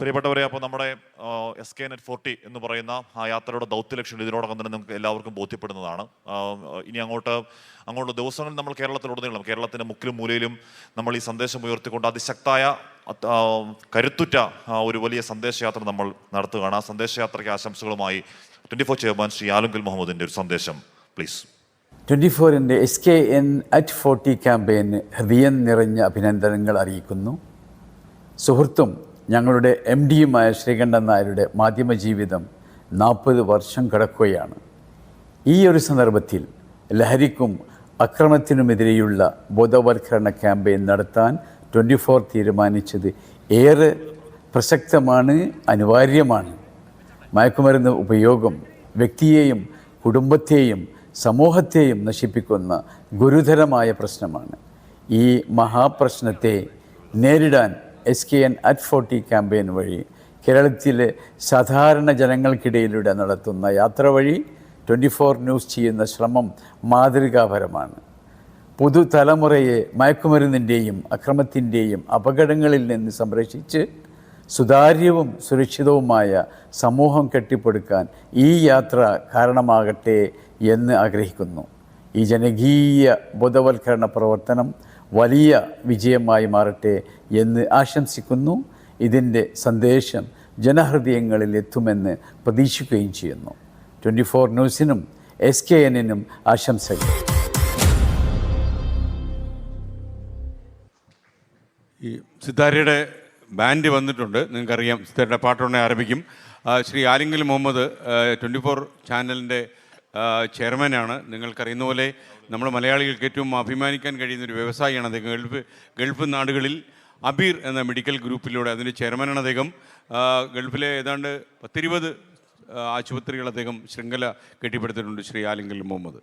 പ്രിയപ്പെട്ടവരെ, അപ്പോൾ നമ്മുടെ SKNet40 എന്ന് പറയുന്ന ആ യാത്രയുടെ ദൗത്യലക്ഷ്യം ഇതിനോടകം തന്നെ നമുക്ക് എല്ലാവർക്കും ബോധ്യപ്പെടുന്നതാണ്. ഇനി അങ്ങോട്ട് ദിവസങ്ങളിൽ നമ്മൾ കേരളത്തിലുടനീളം കേരളത്തിൻ്റെ മുക്കിലും മൂലയിലും നമ്മൾ ഈ സന്ദേശം ഉയർത്തിക്കൊണ്ട് അതിശക്തായ കരുത്തുറ്റ ഒരു വലിയ സന്ദേശയാത്ര നമ്മൾ നടത്തുകയാണ്. ആ സന്ദേശയാത്രയ്ക്ക് ആശംസകളുമായി 24 ചെയർമാൻ ശ്രീ ആലുങ്കൽ മുഹമ്മദിൻ്റെ ഒരു സന്ദേശം പ്ലീസ്. 24ൻ്റെ SKN@40 ക്യാമ്പയിന് ഹൃദയം നിറഞ്ഞ അഭിനന്ദനങ്ങൾ അറിയിക്കുന്നു. സുഹൃത്തും ഞങ്ങളുടെ MD-യുമായ ശ്രീകണ്ഠൻ നായരുടെ മാധ്യമ ജീവിതം 40 വർഷം കടക്കുകയാണ്. ഈ ഒരു സന്ദർഭത്തിൽ ലഹരിക്കും അക്രമത്തിനുമെതിരെയുള്ള ബോധവൽക്കരണ ക്യാമ്പയിൻ നടത്താൻ 24 തീരുമാനിച്ചത് ഏറെ പ്രസക്തമാണ്, അനിവാര്യമാണ്. മയക്കുമരുന്ന് ഉപയോഗം വ്യക്തിയെയും കുടുംബത്തെയും സമൂഹത്തെയും നശിപ്പിക്കുന്ന ഗുരുതരമായ പ്രശ്നമാണ്. ഈ മഹാപ്രശ്നത്തെ നേരിടാൻ SKN@40 ക്യാമ്പയിൻ വഴി കേരളത്തിലെ സാധാരണ ജനങ്ങൾക്കിടയിലൂടെ നടത്തുന്ന യാത്ര വഴി 24 ന്യൂസ് ചെയ്യുന്ന ശ്രമം മാതൃകാപരമാണ്. പുതുതലമുറയെ മയക്കുമരുന്നിൻ്റെയും അക്രമത്തിൻ്റെയും അപകടങ്ങളിൽ നിന്ന് സംരക്ഷിച്ച് സുതാര്യവും സുരക്ഷിതവുമായ സമൂഹം കെട്ടിപ്പടുക്കാൻ ഈ യാത്ര കാരണമാകട്ടെ എന്ന് ആഗ്രഹിക്കുന്നു. ഈ ജനകീയ ബോധവൽക്കരണ പ്രവർത്തനം വലിയ വിജയമായി മാറട്ടെ എന്ന് ആശംസിക്കുന്നു. ഇതിൻ്റെ സന്ദേശം ജനഹൃദയങ്ങളിൽ എത്തുമെന്ന് പ്രതീക്ഷിക്കുകയും ചെയ്യുന്നു. 24 ന്യൂസിനും SKN-നും ആശംസകൾ. ഈ സിത്താരയുടെ ബാൻഡ് വന്നിട്ടുണ്ട്, നിങ്ങൾക്കറിയാം. സിത്താരയുടെ പാട്ടുടനെ ആരംഭിക്കും. ശ്രീ ആലിങ്കൽ മുഹമ്മദ് 24 ചാനലിൻ്റെ ചെയർമാനാണ്. നിങ്ങൾക്കറിയുന്ന പോലെ നമ്മുടെ മലയാളികൾക്ക് ഏറ്റവും അഭിമാനിക്കാൻ കഴിയുന്നൊരു വ്യവസായിയാണ് അദ്ദേഹം. ഗൾഫ് നാടുകളിൽ അബീർ എന്ന മെഡിക്കൽ ഗ്രൂപ്പിലൂടെ അതിൻ്റെ ചെയർമാനാണ് അദ്ദേഹം. ഗൾഫിലെ ഏതാണ്ട് 10-20 ആശുപത്രികൾ അദ്ദേഹം ശൃംഖല കെട്ടിപ്പടുത്തിട്ടുണ്ട്. ശ്രീ ആലിങ്കൽ മുഹമ്മദ്.